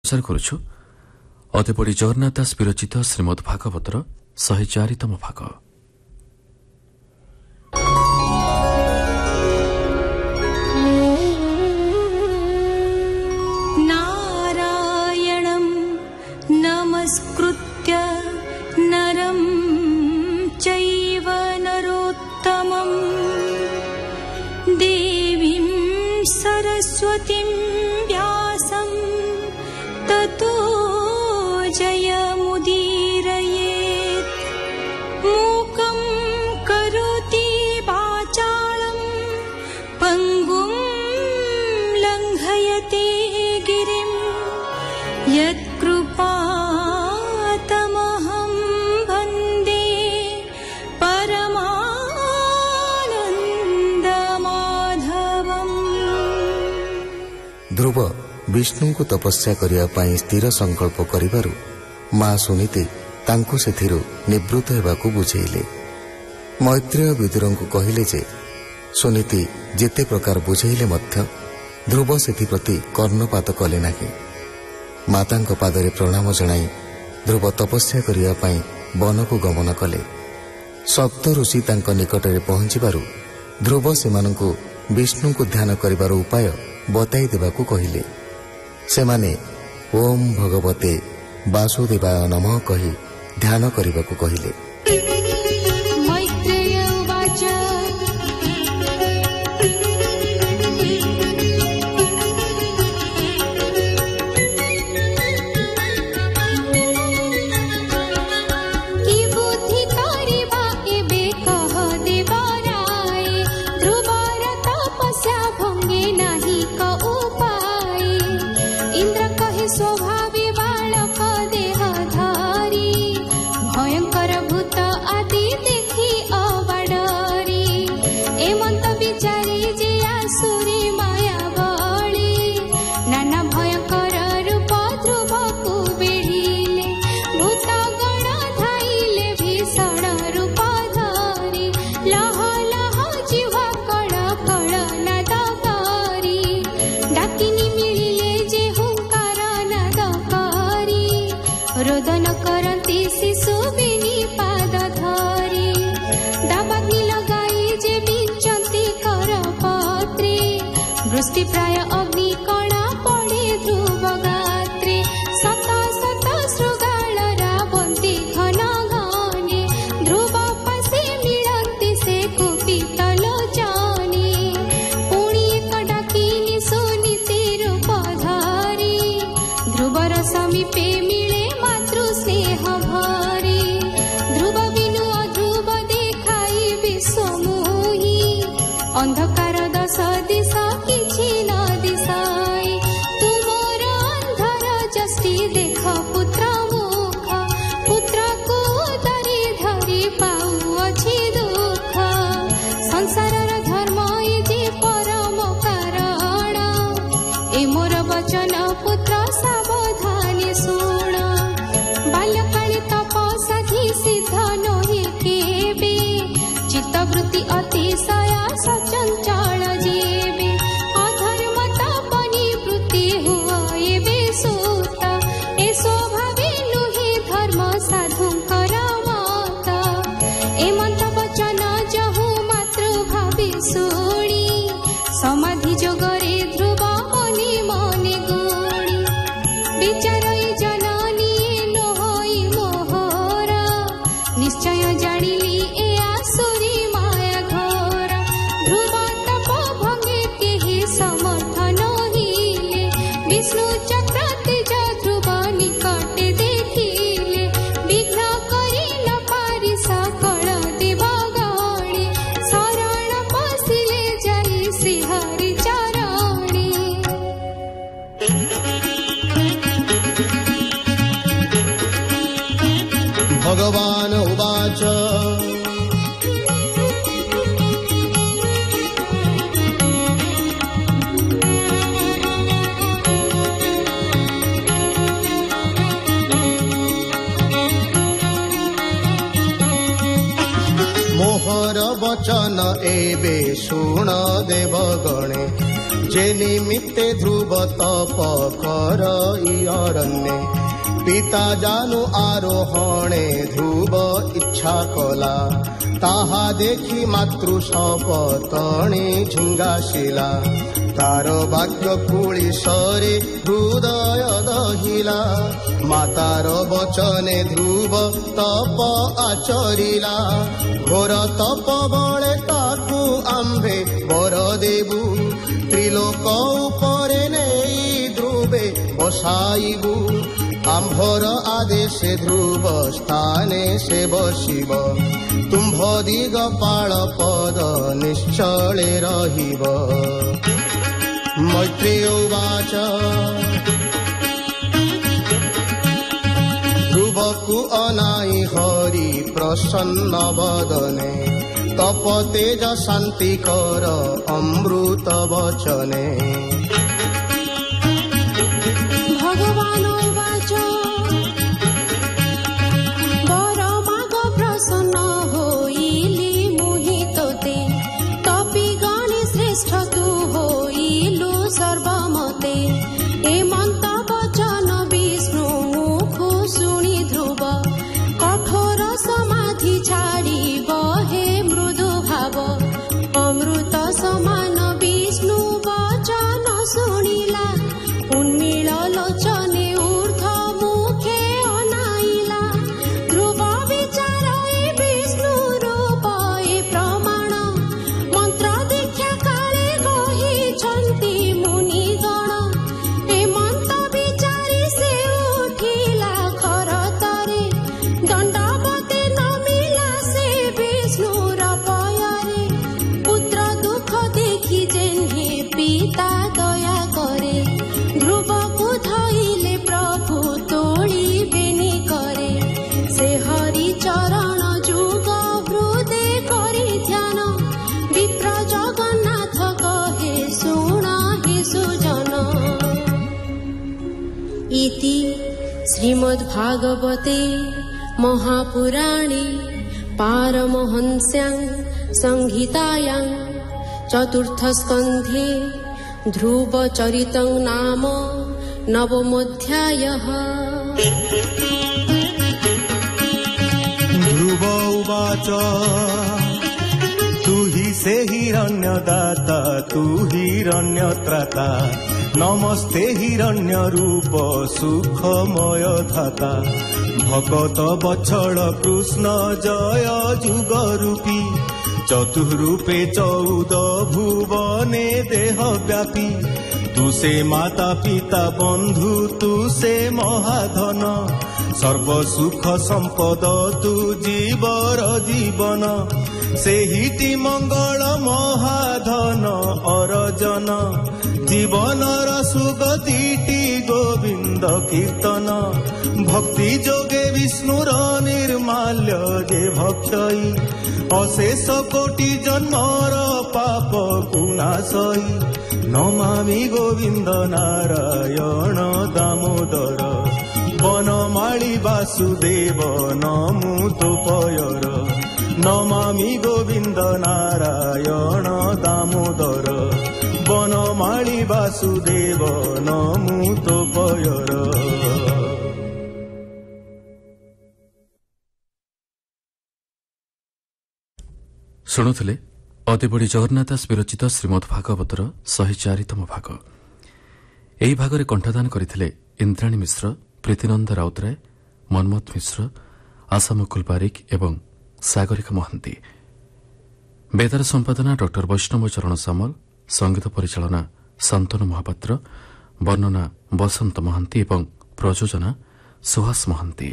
ପ୍ରଚାର କରୁଛୁ ଅତିପଡ଼ି ଜଗନ୍ନାଥ ଦାସ ବିରଚିତ ଶ୍ରୀମଦ୍ ଭାଗବତର 104ତମ ଭାଗ। ନାରାୟଣଂ ନମସ୍କୃତ୍ୟ ନରଂ ଚୈବ ନରୋତ୍ତମଂ ଦେବୀଂ ସରସ୍ୱତୀଂ ବ୍ୟାସଂ ततो जयमुदीरयेत्। मूकं करोति वाचालं पङ्गुं लङ्घयते गिरिं यत्कृपातमहं वन्दे परमानन्दमाधवम्। ध्रुव विष्णु को तपस्या करिया पाई स्थिर संकल्प करिबारु मां सुनीति तांकु सेथिरु निवृत्त हेबाकु बुझेइले। मैत्रेय विदुरंकु कहिले जे सुनीति जेते प्रकार बुझेइले मध्य ध्रुव सेथिप्रति कर्णपात कले नाही। मातांक पादरे प्रणाम जणाई ध्रुव तपस्या करिया पाई वनकु गमन कले। सप्त ऋषि तांक निकटरे पहुंचिबारु ध्रुव सेमानंकु विष्णु को ध्यान करिबार उपाय बताई देबाकु कहिले। सेमाने ओम भगवते वासुदेवाय नमः कही ध्यान करिबाकु कहिले। रोदन करती शिशु बिनी पाद धरी दाबाग्नि लगाई जे बिचंती कर पत्रे वृष्टि प्राय अग्नि कणा पड़े ध्रुव गात्रे शत शत शृगाल रावंती घन घने ध्रुव पासे मिलंती से कुपित लोचने पुणी एक डाकिनी सुनीति रूप धरी ध्रुवर समीपे स्नेह भरे ध्रुव बिनु अध्रुव देखाई विश्वमोही अंधकार दश दिश किछि न दिशाए तुमर अंधर जष्टि देख पुत्र मुख पुत्र को दरी धरी पाउअछि दुख संसारर धर्म जे परम कारण ए मोर वचन पुत्र सावधानी सुण बाल्यकाले तपसाधि सिद्ध नहे केबे चित्तवृत्ति अतिशय सचंचल जेबे अधर्म तपनि वृत्ति हुआ एबे सूत ए स्वभावे नुहे धर्म साधुंकर मत ए मंत्र वचन जहु मातृभावे शुणी समाधि जोगरे ध्रुव मने मने गुणी विचार निश्चय जानिली ए आसुरी माया घोर ध्रुव तप भंगे केहि समर्थन हिले विष्णु चक्र तेज ध्रुव निकटे देखिले विघ्न करि न पारि सकल देवगणे शरण पसिले जाई श्रीहरि चरणे। बचन एबे शुण देवगणे जे निमित्ते ध्रुव तप कर अरण्ये पिता जानु आरोहणे ध्रुव इच्छा कला ताहा देखी मातृ सपतणी झुंगाशिला तार भाग्य कुलिशरे हृदय दहिला मातार बचने ध्रुव तप आचरिला घोर तप बळे ताकू आंबे बर देबू त्रिलोक उपरे नेई ध्रुवे बसाइबू आंभर आदेशे ध्रुव स्थाने से बसिब तुम्भ दिगपाल पद निश्चले रहिब मैत्रेय उवाच ध्रुवकु अनाई हरि प्रसन्न वदने तप तेज शांति कर अमृत वचने भगवान उवाच वर माग प्रसन्न होइली मोहितोते तपि गणे श्रेष्ठ तु होइलु सर्वमते हेमंत वचन विष्णु मुख शुणी ध्रुव कठोर समाधि छाड़ी बहे मृदु भाव अमृत समान विष्णु वचन शुणिला उन्मील लोचने ऊर्ध मुखे अनाइला ध्रुव विचार विष्णु रूप प्रमाण मंत्र दीक्षा काले कहिछन्ति मुनिगण हेमंत विचारी से उठिला खरतरे दंडवते नमिला से विष्णुर पयरे पुत्र दुख देखि जेन्हे पिता दया करे ध्रुवकु धइले प्रभु तोड़िबेनि करे से हरि चरण जुग हृदय करि ध्यान विप्र जगन्नाथ कहे शुण हे सुजन इति श्रीमद्भागवते महापुराणे पारमहंस्यां संहितायां चतुर्थस्कन्धे ध्रुवचरितं नाम नवमोऽध्यायः ध्रुव उवाच तु हि से हिरण्यदाता तु हिरण्यत्राता नमस्ते हिरण्यरूप सुखमय धाता भगत बत्सल कृष्ण जय जुगरूपी चतुरूपे 14 भुवने देह व्यापी तु से माता पिता बंधु तु से महाधन सर्व सुख संपद तु जीवर जीवन सेहिति मंगल महाधन अर्जन जीवनर सुगतिटी गोविंद कीर्तन भक्ति जोगे विष्णुर निर्माल्य जे भक्षई अशेष कोटि जन्मर पाप कुनाशई नमामि गोविंद नारायण दामोदर वनमाळी वासुदेव नमुतोपयर नमामि गोविंद नारायण दामोदर वनमाळी वासुदेव नमुतोपयर। ଶୁଣୁଥିଲେ ଅତିବଡ଼ି ଜଗନ୍ନାଥ ଦାସ ବିରଚିତ ଶ୍ରୀମଦ୍ ଭାଗବତର 104ତମ ଭାଗ। ଏହି ଭାଗରେ କଣ୍ଠଦାନ କରିଥିଲେ ଇନ୍ଦ୍ରାଣୀ ମିଶ୍ର, ପ୍ରୀତିନନ୍ଦ ରାଉତରାୟ, ମନ୍ମଥ ମିଶ୍ର, ଆଶାମୁକୁଲ ବାରିକ ଏବଂ ସାଗରିକା ମହାନ୍ତି। ବେଦାର ସମ୍ପାଦନା ଡକ୍ଟର ବୈଷ୍ଣବ ଚରଣ ସାମଲ, ସଙ୍ଗୀତ ପରିଚାଳନା ଶାନ୍ତନୁ ମହାପାତ୍ର, ବର୍ଣ୍ଣନା ବସନ୍ତ ମହାନ୍ତି ଏବଂ ପ୍ରଯୋଜନା ସୁହାସ ମହାନ୍ତି।